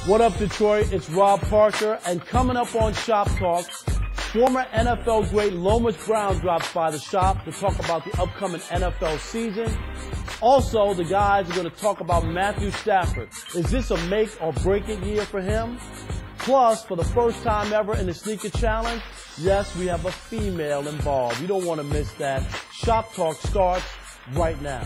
What up, Detroit? It's Rob Parker, and coming up on Shop Talk, former NFL great Lomas Brown drops by the shop to talk about the upcoming NFL season. Also, the guys are going to talk about Matthew Stafford. Is this a make or break it year for him? Plus, for the first time ever in the Sneaker Challenge, yes, we have a female involved. You don't want to miss that. Shop Talk starts right now.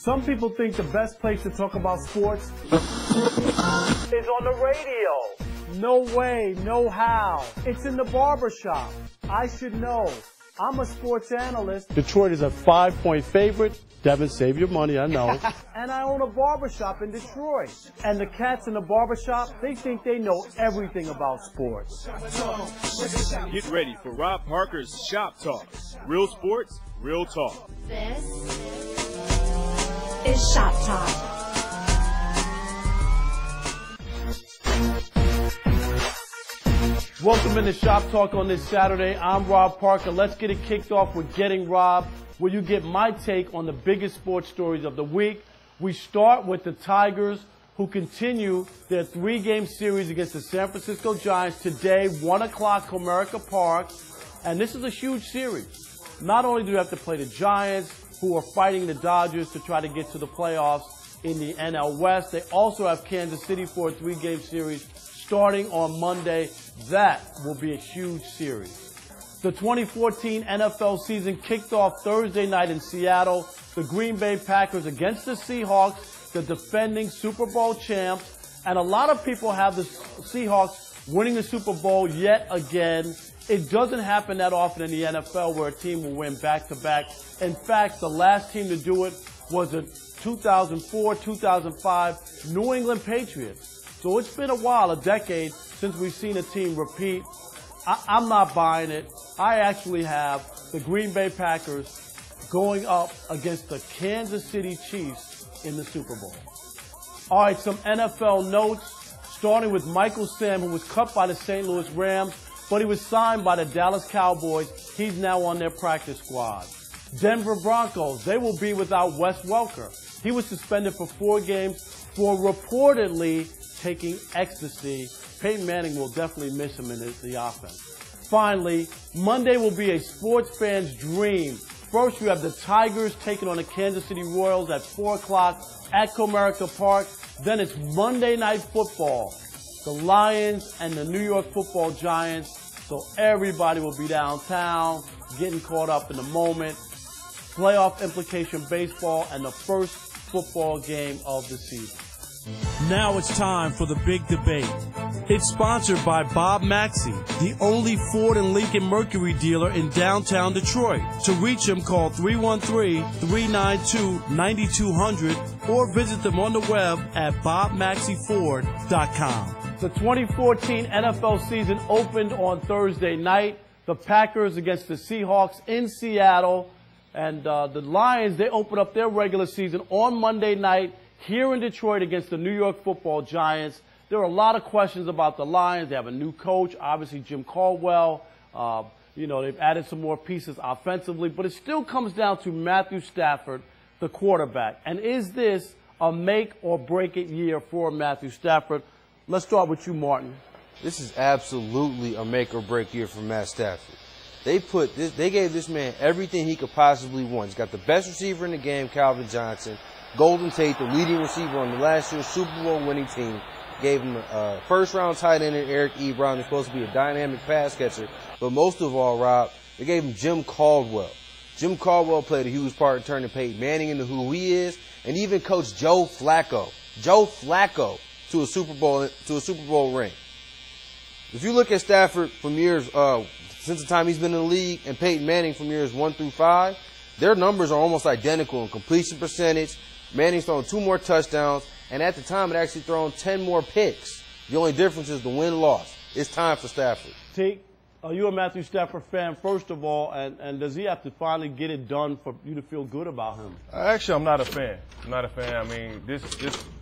Some people think the best place to talk about sports is on the radio. No way, no how. It's in the barbershop. I should know. I'm a sports analyst. Detroit is a 5-point favorite. Devin, save your money, I know. And I own a barbershop in Detroit. And the cats in the barbershop, they think they know everything about sports. Get ready for Rob Parker's Shop Talk. Real sports, real talk. This is Shop Talk. Welcome into Shop Talk on this Saturday. I'm Rob Parker. Let's get it kicked off with Getting Rob, where you get my take on the biggest sports stories of the week. We start with the Tigers, who continue their 3-game series against the San Francisco Giants today, 1 o'clock, Comerica Park. And this is a huge series. Not only do you have to play the Giants, who are fighting the Dodgers to try to get to the playoffs in the NL West, they also have Kansas City for a 3-game series starting on Monday. That will be a huge series. The 2014 NFL season kicked off Thursday night in Seattle. The Green Bay Packers against the Seahawks, the defending Super Bowl champs. And a lot of people have the Seahawks winning the Super Bowl yet again. It doesn't happen that often in the NFL where a team will win back-to-back. In fact, the last team to do it was the 2004-2005 New England Patriots. So it's been a while, a decade, since we've seen a team repeat. I'm not buying it. I actually have the Green Bay Packers going up against the Kansas City Chiefs in the Super Bowl. All right, some NFL notes, starting with Michael Sam, who was cut by the St. Louis Rams, but he was signed by the Dallas Cowboys. He's now on their practice squad. Denver Broncos, they will be without Wes Welker. He was suspended for 4 games for reportedly taking ecstasy. Peyton Manning will definitely miss him in the offense. Finally, Monday will be a sports fan's dream. First, you have the Tigers taking on the Kansas City Royals at 4 o'clock at Comerica Park. Then it's Monday Night Football. The Lions and the New York Football Giants. So everybody will be downtown, getting caught up in the moment. Playoff implication baseball and the first football game of the season. Now it's time for the big debate. It's sponsored by Bob Maxey, the only Ford and Lincoln Mercury dealer in downtown Detroit. To reach him, call 313-392-9200 or visit them on the web at bobmaxeyford.com. The 2014 NFL season opened on Thursday night. The Packers against the Seahawks in Seattle. And the Lions, they open up their regular season on Monday night here in Detroit against the New York Football Giants. There are a lot of questions about the Lions. They have a new coach, obviously Jim Caldwell. They've added some more pieces offensively, but it still comes down to Matthew Stafford, the quarterback. And is this a make or break it year for Matthew Stafford? Let's start with you, Martin. This is absolutely a make or break year for Matt Stafford. They gave this man everything he could possibly want. He's got the best receiver in the game, Calvin Johnson. Golden Tate, the leading receiver on the last year's Super Bowl winning team, gave him a first-round tight end in Eric Ebron, who's supposed to be a dynamic pass catcher. But most of all, Rob, they gave him Jim Caldwell. Jim Caldwell played a huge part in turning Peyton Manning into who he is, and even coached Joe Flacco to a Super Bowl ring. If you look at Stafford from years since the time he's been in the league, and Peyton Manning from years 1 through 5, their numbers are almost identical in completion percentage. Manning's thrown 2 more touchdowns, and at the time it actually thrown 10 more picks. The only difference is the win-loss. It's time for Stafford. T, are you a Matthew Stafford fan, first of all, and does he have to finally get it done for you to feel good about him? Actually, I'm not a fan. I mean, this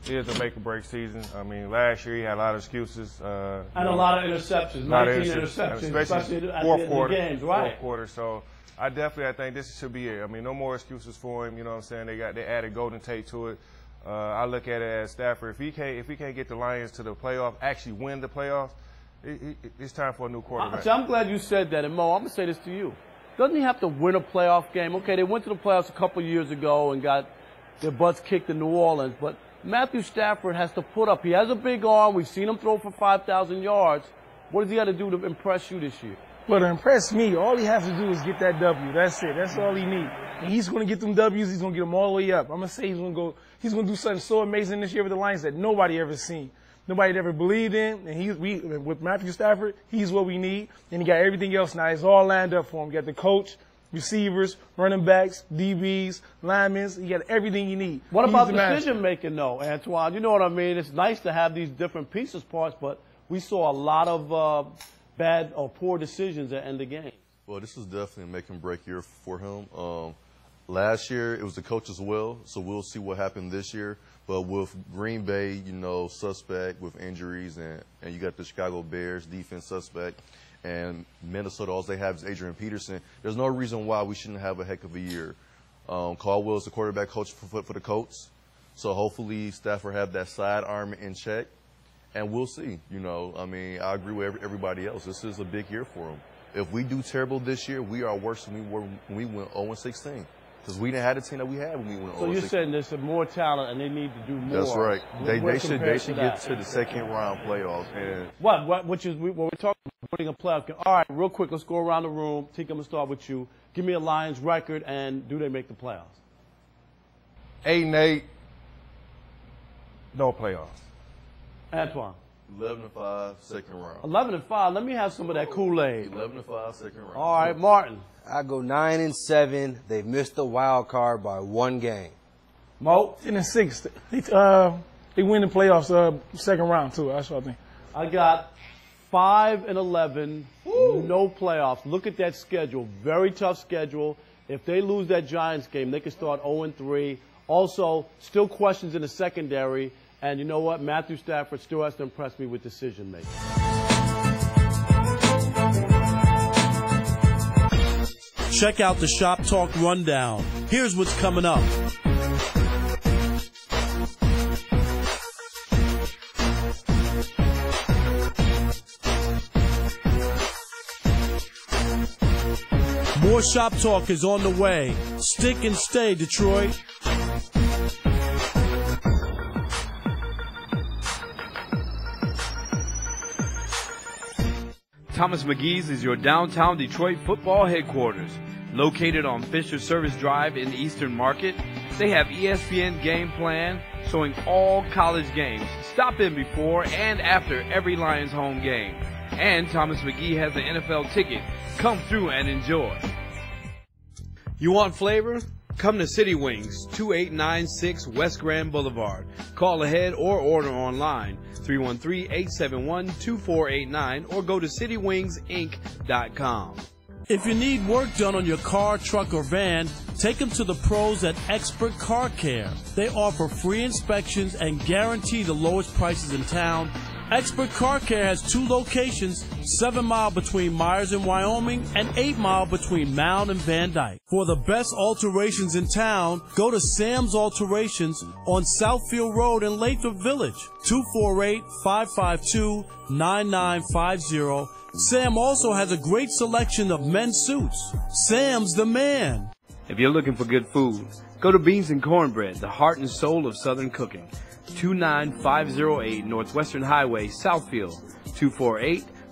is a make-or-break season. I mean, last year he had a lot of excuses. And a lot of interceptions, 19 interceptions, especially at the end of the games, right? Fourth quarter, so I think this should be it. I mean, no more excuses for him. You know what I'm saying? They added Golden Tate to it. I look at it as Stafford. If he can't get the Lions to the playoffs, actually win the playoffs, it's time for a new quarterback. I'm glad you said that. And Mo, I'm going to say this to you. Doesn't he have to win a playoff game? Okay, they went to the playoffs a couple years ago and got their butts kicked in New Orleans. But Matthew Stafford has to put up. He has a big arm. We've seen him throw for 5,000 yards. What does he got to do to impress you this year? Well, to impress me, all he has to do is get that W. That's it. That's all he needs. And he's going to get them W's. He's going to get them all the way up. I'm going to say he's going to do something so amazing this year with the Lions that nobody ever seen. Nobody ever believed in. And with Matthew Stafford, he's what we need. And he got everything else now. It's all lined up for him. You got the coach, receivers, running backs, DBs, linemen. He got everything you need. What about decision-making, though, Antoine? You know what I mean? It's nice to have these different pieces, parts, but we saw a lot of bad or poor decisions at end of game. Well, this is definitely a make-and-break year for him. Last year, it was the coach as well, so we'll see what happened this year. But with Green Bay, you know, suspect with injuries, and you got the Chicago Bears defense suspect, and Minnesota, all they have is Adrian Peterson. There's no reason why we shouldn't have a heck of a year. Caldwell is the quarterback coach for the Colts, so hopefully Stafford have that sidearm in check, and we'll see. You know, I mean, I agree with everybody else. This is a big year for him. If we do terrible this year, we are worse than we were when we went 0-16. Because we didn't have the team that we had when we went 0-16. So you're saying there's some more talent and they need to do more. That's right. They should get to the second round playoffs. And what we're talking about winning a playoff game. All right, real quick, let's go around the room. Tink, I'm going to start with you. Give me a Lions record, and do they make the playoffs? 8-8, no playoffs. Antoine. 11-5, second round. 11-5. Let me have some of that Kool-Aid. 11-5, second round. All right, Martin. I go 9-7. They've missed the wild card by 1 game. Mo? 10-6. They win the playoffs second round too. That's what I think. I got 5-11. No playoffs. Look at that schedule. Very tough schedule. If they lose that Giants game, they could start 0-3. Also, still questions in the secondary. And you know what? Matthew Stafford still has to impress me with decision making. Check out the Shop Talk Rundown. Here's what's coming up. More Shop Talk is on the way. Stick and stay, Detroit. Thomas McGee's is your downtown Detroit football headquarters. Located on Fisher Service Drive in Eastern Market, they have ESPN Game Plan showing all college games. Stop in before and after every Lions home game. And Thomas McGee has an NFL ticket. Come through and enjoy. You want flavor? Come to City Wings, 2896 West Grand Boulevard. Call ahead or order online, 313-871-2489, or go to citywingsinc.com. If you need work done on your car, truck, or van, take them to the pros at Expert Car Care. They offer free inspections and guarantee the lowest prices in town. Expert Car Care has 2 locations, 7 Mile between Myers and Wyoming and 8 Mile between Mound and Van Dyke. For the best alterations in town, go to Sam's Alterations on Southfield Road in Lathrop Village, 248-552-9950. Sam also has a great selection of men's suits. Sam's the man. If you're looking for good food, go to Beans and Cornbread, the heart and soul of Southern cooking. 29508 Northwestern Highway, Southfield,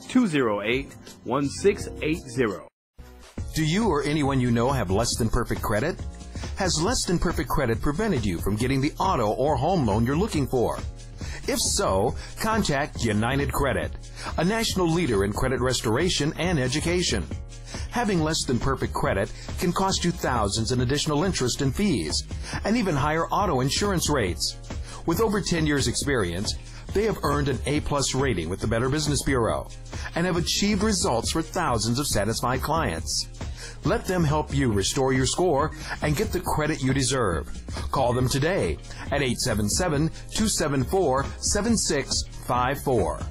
248-208-1680. Do you or anyone you know have less than perfect credit? Has less than perfect credit prevented you from getting the auto or home loan you're looking for? If so, contact United Credit, a national leader in credit restoration and education. Having less than perfect credit can cost you thousands in additional interest and fees, and even higher auto insurance rates. With over 10 years' experience, they have earned an A+ rating with the Better Business Bureau and have achieved results for thousands of satisfied clients. Let them help you restore your score and get the credit you deserve. Call them today at 877-274-7654.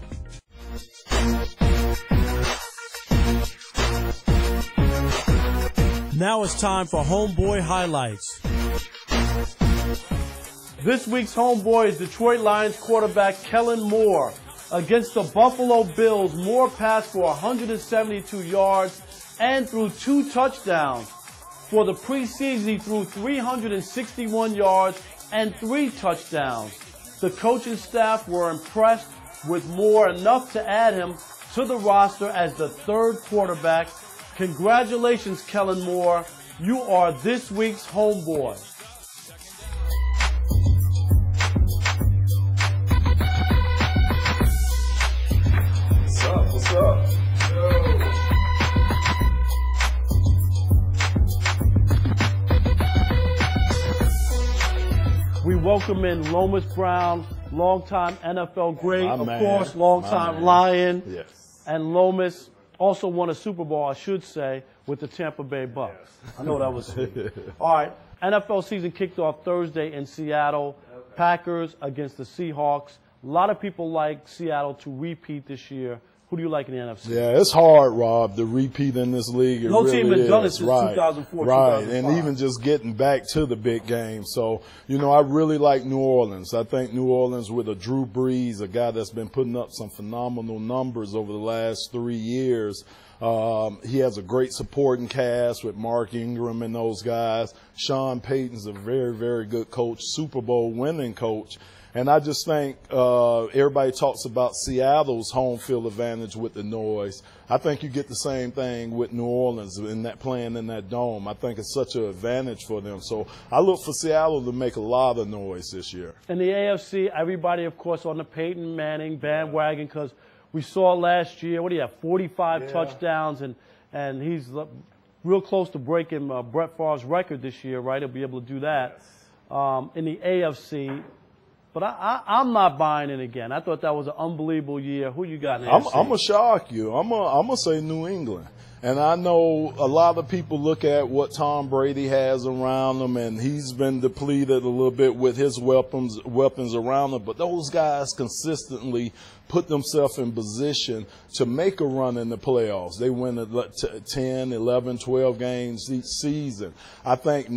Now it's time for Homeboy Highlights. This week's homeboy is Detroit Lions quarterback Kellen Moore. Against the Buffalo Bills, Moore passed for 172 yards and threw 2 touchdowns. For the preseason, he threw 361 yards and 3 touchdowns. The coaching staff were impressed with Moore enough to add him to the roster as the 3rd quarterback. Congratulations, Kellen Moore. You are this week's homeboy. What's up? We welcome in Lomas Brown, longtime NFL great, of course, longtime Lion. Yes. And Lomas also won a Super Bowl, I should say, with the Tampa Bay Bucks. I know that was sweet. All right, NFL season kicked off Thursday in Seattle. Packers against the Seahawks. A lot of people like Seattle to repeat this year. Who do you like in the NFC? Yeah, it's hard, Rob, to repeat in this league. It No really team has done it is. since Right. 2004, Right, 2005. and even just getting back to the big game. So, you know, I really like New Orleans. I think New Orleans with a Drew Brees, a guy that's been putting up some phenomenal numbers over the last 3 years. He has a great supporting cast with Mark Ingram and those guys. Sean Payton's a very, very good coach, Super Bowl winning coach. And I just think everybody talks about Seattle's home field advantage with the noise. I think you get the same thing with New Orleans in that playing in that dome. I think it's such an advantage for them. So I look for Seattle to make a lot of noise this year. In the AFC, everybody, of course, on the Peyton Manning bandwagon because we saw last year, what do you have, 45 touchdowns, and he's real close to breaking Brett Favre's record this year, right? He'll be able to do that. In the AFC, but I'm not buying it again. I thought that was an unbelievable year. Who you got in the AFC? I'm going to shock you. I'm going to say New England. And I know a lot of people look at what Tom Brady has around him, and he's been depleted a little bit with his weapons around him. But those guys consistently put themselves in position to make a run in the playoffs. They win 10, 11, 12 games each season. I think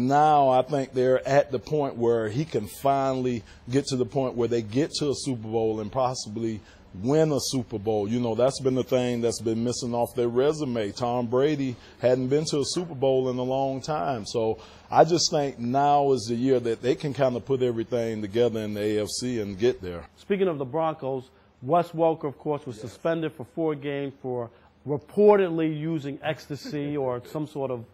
they're at the point where he can finally get to the point where they get to a Super Bowl and possibly win a Super Bowl. You know, that's been the thing that's been missing off their resume. Tom Brady hadn't been to a Super Bowl in a long time. So I just think now is the year that they can kind of put everything together in the AFC and get there. Speaking of the Broncos, Wes Welker, of course, was suspended for 4 games for reportedly using ecstasy or some sort of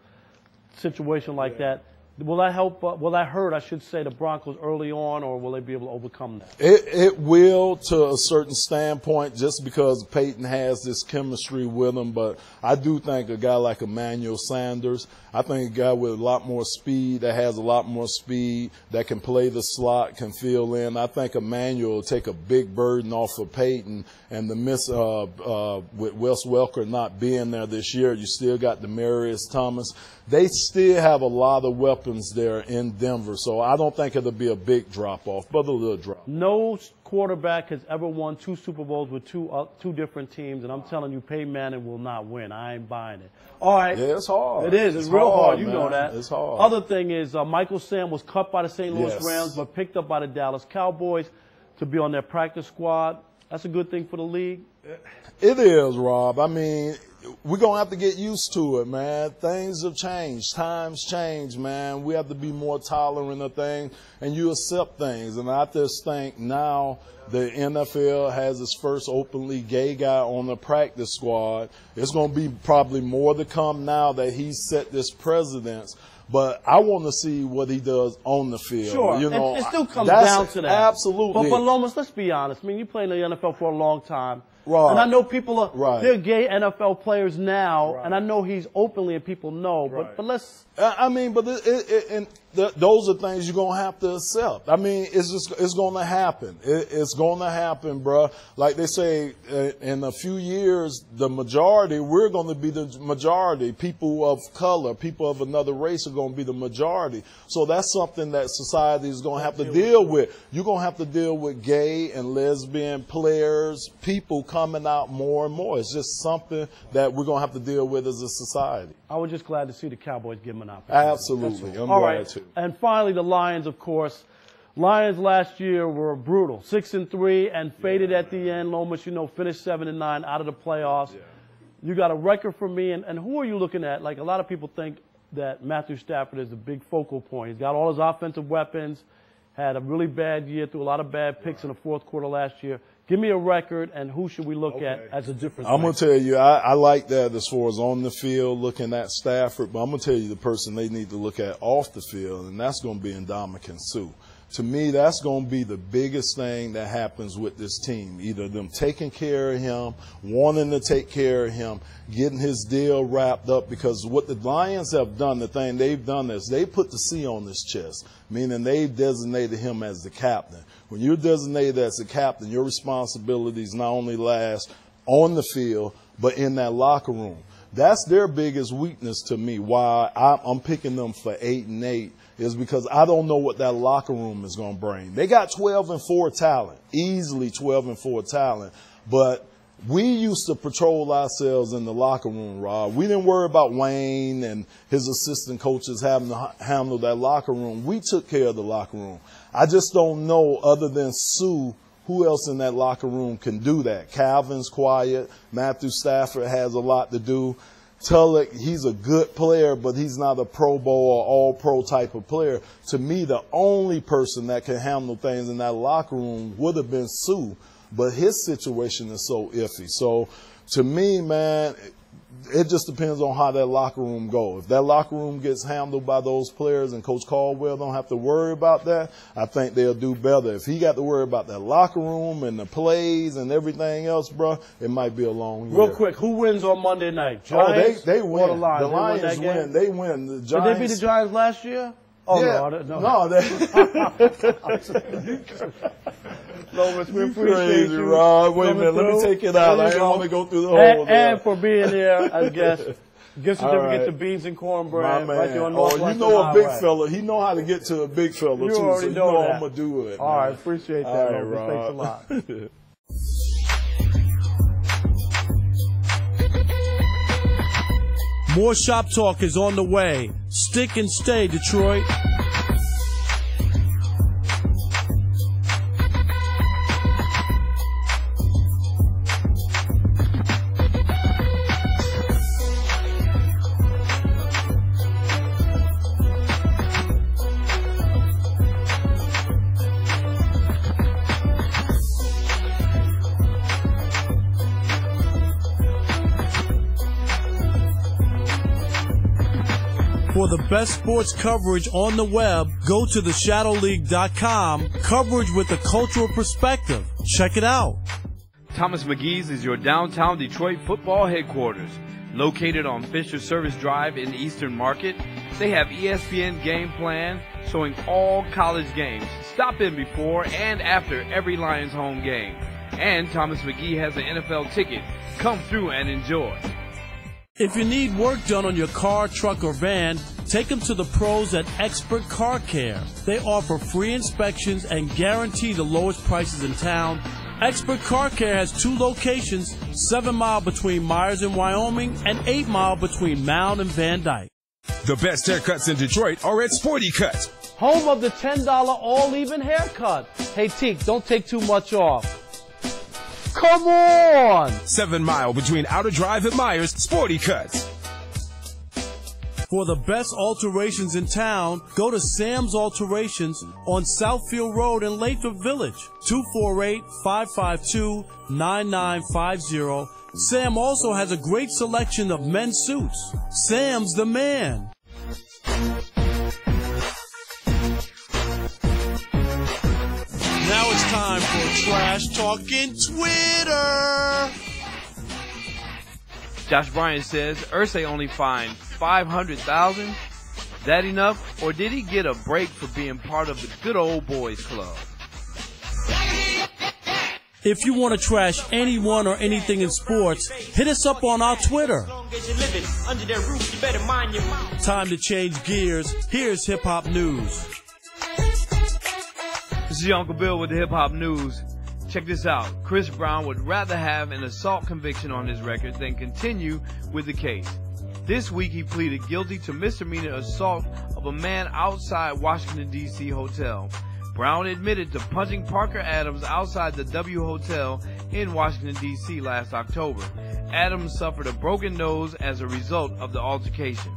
situation like that. Will that help? Will that hurt, I should say, the Broncos early on, or will they be able to overcome that? It will to a certain standpoint, just because Peyton has this chemistry with him. But I do think a guy like Emmanuel Sanders, I think a guy with a lot more speed, that has a lot more speed, that can play the slot, can fill in. I think Emmanuel will take a big burden off of Peyton. And the miss with Wes Welker not being there this year, you still got Demaryius Thomas. They still have a lot of weapons there in Denver, so I don't think it'll be a big drop-off, but a little drop. No quarterback has ever won 2 Super Bowls with two different teams, and I'm telling you, Peyton Manning will not win. I ain't buying it. All right. Yeah, it's hard. It is. It's real hard. You man. know that. It's hard. Other thing is Michael Sam was cut by the St. Louis Yes. Rams, but picked up by the Dallas Cowboys to be on their practice squad. That's a good thing for the league. It is, Rob. I mean, we're going to have to get used to it, man. Things have changed. Times change, man. We have to be more tolerant of things, and you accept things. And I just think now the NFL has its first openly gay guy on the practice squad. It's going to be probably more to come now that he's set this precedence. But I want to see what he does on the field. Sure, you know, it still comes down to that. Absolutely. But Lomas, let's be honest. I mean, you played in the NFL for a long time. Right. And I know people are, Right. they're gay NFL players now, Right. and I know he's openly and people know, but let's. I mean, but those are things you're going to have to accept. I mean, it's going to happen. It's going to happen, bro. Like they say, in a few years, the majority, we're going to be the majority. People of color, people of another race are going to be the majority. So that's something that society is going to have to deal with. You're going to have to deal with gay and lesbian players, people coming out more and more. It's just something that we're going to have to deal with as a society. I was just glad to see the Cowboys give him an opportunity. Absolutely. I'm All glad right. too. And finally, the Lions, of course. Lions last year were brutal, 6-3 and faded at the end. Lomas, finished 7-9 out of the playoffs. Yeah. You got a record for me, and who are you looking at? Like, a lot of people think that Matthew Stafford is a big focal point. He's got all his offensive weapons, had a really bad year, threw a lot of bad picks in the fourth quarter last year. Give me a record, and who should we look at as a difference? I'm going to tell you, I like that as far as on the field, looking at Stafford, but I'm going to tell you the person they need to look at off the field, and that's going to be Ndamukong Suh. To me, that's going to be the biggest thing that happens with this team. Either them taking care of him, wanting to take care of him, getting his deal wrapped up, because what the Lions have done, the thing they've done is they put the C on his chest, meaning they've designated him as the captain. When you're designated as the captain, your responsibilities not only last on the field, but in that locker room. That's their biggest weakness to me. Why I'm picking them for 8-8 is because I don't know what that locker room is going to bring. They got 12-4 talent, easily 12-4 talent, but we used to patrol ourselves in the locker room, Rob. We didn't worry about Wayne and his assistant coaches having to handle that locker room. We took care of the locker room. I just don't know, other than Sue, who else in that locker room can do that. Calvin's quiet. Matthew Stafford has a lot to do. Tulloch, he's a good player, but he's not a Pro Bowl or All-Pro type of player. To me, the only person that can handle things in that locker room would have been Sue, but his situation is so iffy. So, to me, man, it just depends on how that locker room goes. If that locker room gets handled by those players and Coach Caldwell don't have to worry about that, I think they'll do better. If he got to worry about that locker room and the plays and everything else, bro, it might be a long year. Real quick, who wins on Monday night? Giants? They win. The Lions? The Lions win. They win. The Giants. Did they beat the Giants last year? Oh, yeah. No. Lomas, we appreciate crazy, you. Rob. Wait a minute. Let me take it out. I don't want to go through the whole thing. And for being here as guest. Gift certificate to Beans and Cornbread. My man. Right there on you know Highway. a big fella. He know how to get to a big fella, you too. Already So know that. I'm going to do it. All right. Appreciate that, all right, Lomas. Rob. Thanks a lot. More Shop Talk is on the way. Stick and stay, Detroit. For the best sports coverage on the web, go to theshadowleague.com. Coverage with a cultural perspective. Check it out. Thomas McGee's is your downtown Detroit football headquarters. Located on Fisher Service Drive in Eastern Market, they have ESPN Game Plan showing all college games. Stop in before and after every Lions home game. And Thomas McGee has an NFL ticket. Come through and enjoy. If you need work done on your car, truck, or van, take them to the pros at Expert Car Care. They offer free inspections and guarantee the lowest prices in town. Expert Car Care has 2 locations, 7 Mile between Myers and Wyoming and 8 Mile between Mound and Van Dyke. The best haircuts in Detroit are at Sporty Cut. Home of the $10 all-even haircut. Hey, Teak, don't take too much off. Come on! 7 Mile between Outer Drive and Myers, Sporty Cut. For the best alterations in town, go to Sam's Alterations on Southfield Road in Lathrop Village, 248-552-9950. Sam also has a great selection of men's suits. Sam's the man. Now it's time for Trash Talking Twitter. Josh Bryant says Irsay only fined $500,000. That enough, or did he get a break for being part of the good old boys club? If you want to trash anyone or anything in sports, hit us up on our Twitter. Time to change gears. Here's Hip Hop News. This is your Uncle Bill with the Hip Hop News. Check this out. Chris Brown would rather have an assault conviction on his record than continue with the case. This week he pleaded guilty to misdemeanor assault of a man outside Washington, D.C. hotel. Brown admitted to punching Parker Adams outside the W Hotel in Washington, D.C. last October. Adams suffered a broken nose as a result of the altercation.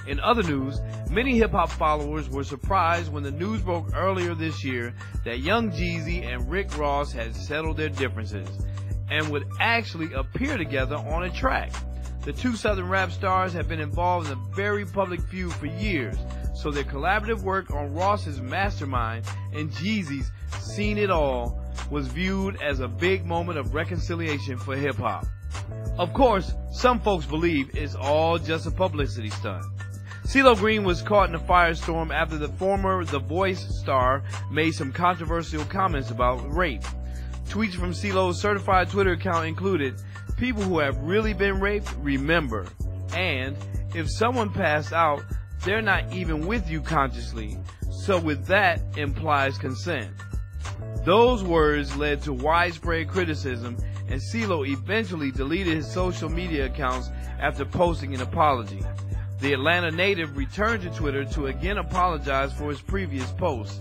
In other news, many hip-hop followers were surprised when the news broke earlier this year that Young Jeezy and Rick Ross had settled their differences and would actually appear together on a track. The two Southern rap stars have been involved in a very public feud for years, so their collaborative work on Ross's Mastermind and Jeezy's Seen It All was viewed as a big moment of reconciliation for hip-hop. Of course, some folks believe it's all just a publicity stunt. CeeLo Green was caught in a firestorm after the former The Voice star made some controversial comments about rape. Tweets from CeeLo's certified Twitter account included, "People who have really been raped, remember," and "If someone passed out, they're not even with you consciously, so with that implies consent." Those words led to widespread criticism, and CeeLo eventually deleted his social media accounts after posting an apology. The Atlanta native returned to Twitter to again apologize for his previous posts.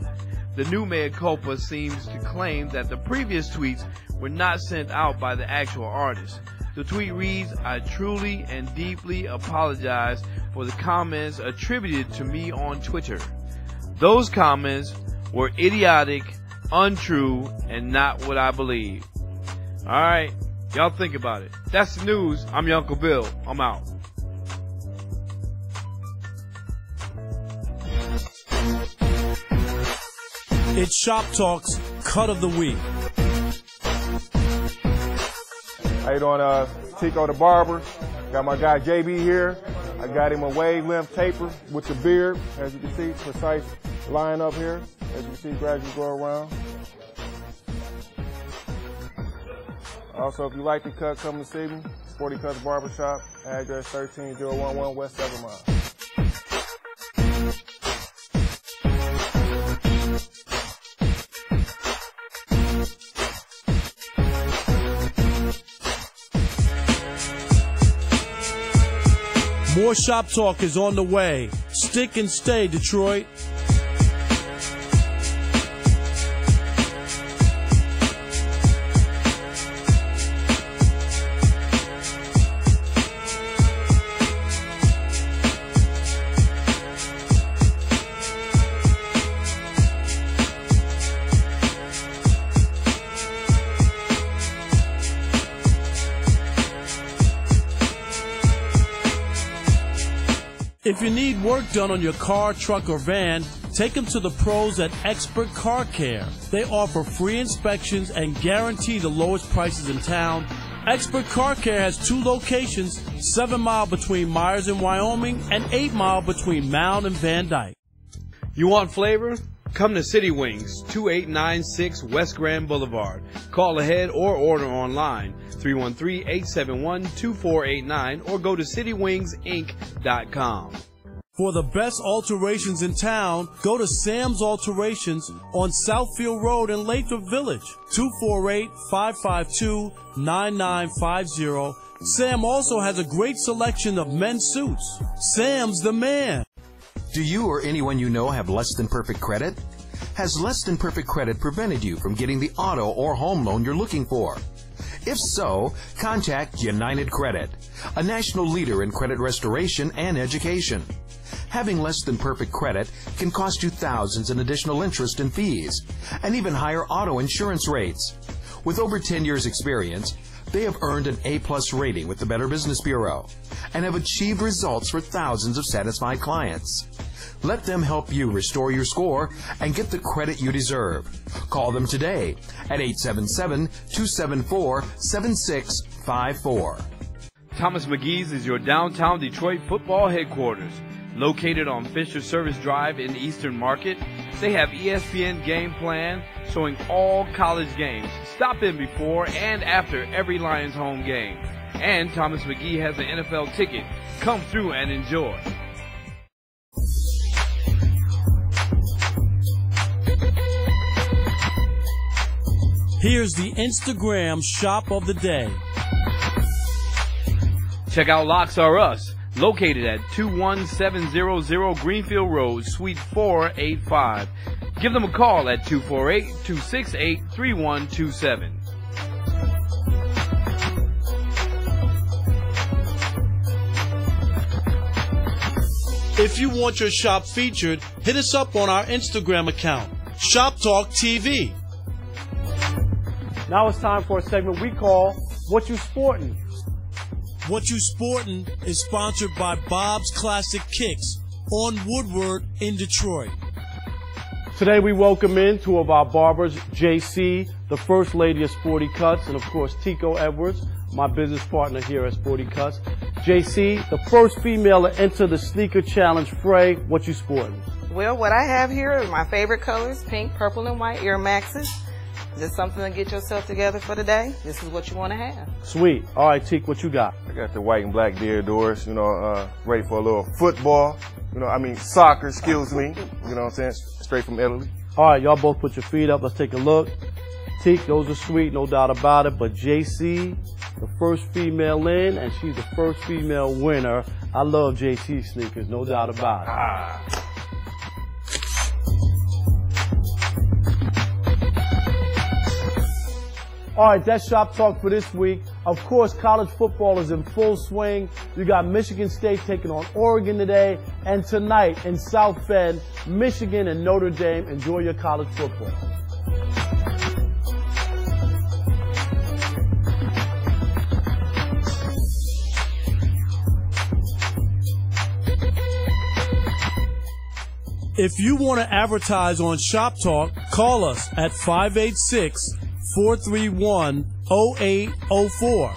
The new mea culpa seems to claim that the previous tweets were not sent out by the actual artist. The tweet reads, "I truly and deeply apologize for the comments attributed to me on Twitter. Those comments were idiotic, untrue, and not what I believe." Alright, y'all think about it. That's the news. I'm your Uncle Bill. I'm out. It's Shop Talk's Cut of the Week. How you doing, Tico the Barber? Got my guy JB here. I got him a wave length taper with the beard. As you can see, precise line up here. As you can see, gradually go around. Also, if you like the cut, come to see me. Sporty Cuts Barbershop, address 13011 West 7 Mile. More Shop Talk is on the way. Stick and stay, Detroit. If you need work done on your car, truck, or van, take them to the pros at Expert Car Care. They offer free inspections and guarantee the lowest prices in town. Expert Car Care has 2 locations, 7 Mile between Myers and Wyoming and 8 Mile between Mound and Van Dyke. You want flavor? Come to City Wings, 2896 West Grand Boulevard. Call ahead or order online, 313-871-2489, or go to citywingsinc.com. For the best alterations in town, go to Sam's Alterations on Southfield Road in Lathrop Village, 248-552-9950. Sam also has a great selection of men's suits. Sam's the man. Do you or anyone you know have less than perfect credit? Has less than perfect credit prevented you from getting the auto or home loan you're looking for? If so, contact United Credit, a national leader in credit restoration and education. Having less than perfect credit can cost you thousands in additional interest and fees, and even higher auto insurance rates. With over 10 years experience, they have earned an A+ rating with the Better Business Bureau and have achieved results for thousands of satisfied clients. Let them help you restore your score and get the credit you deserve. Call them today at 877-274-7654. Thomas McGee's is your downtown Detroit football headquarters. Located on Fisher Service Drive in Eastern Market, they have ESPN Game Plan showing all college games. Stop in before and after every Lions home game. And Thomas McGee has an NFL ticket. Come through and enjoy. Here's the Instagram shop of the day. Check out Locks R Us, located at 21700 Greenfield Road, Suite 485. Give them a call at 248-268-3127. If you want your shop featured, hit us up on our Instagram account, Shoptalk TV. Now it's time for a segment we call What You Sportin'. What You Sportin' is sponsored by Bob's Classic Kicks on Woodward in Detroit. Today we welcome in two of our barbers, JC, the First Lady of Sporty Cuts, and of course Tico Edwards, my business partner here at Sporty Cuts. JC, the first female to enter the sneaker challenge fray. What you sporting? Well, what I have here are my favorite colors, pink, purple, and white Air Maxes. Just something to get yourself together for the day. This is what you want to have. Sweet. All right, Teak, what you got? I got the white and black Deardors, ready for a little football. Soccer, excuse me. You know what I'm saying? Straight from Italy. All right, y'all both put your feet up. Let's take a look. Teak, those are sweet, no doubt about it. But JC, the first female in, and she's the first female winner. I love JC sneakers, no doubt about it. All right, that's Shop Talk for this week. Of course, college football is in full swing. You got Michigan State taking on Oregon today. And tonight in South Bend, Michigan and Notre Dame. Enjoy your college football. If you want to advertise on Shop Talk, call us at 586-431-0804.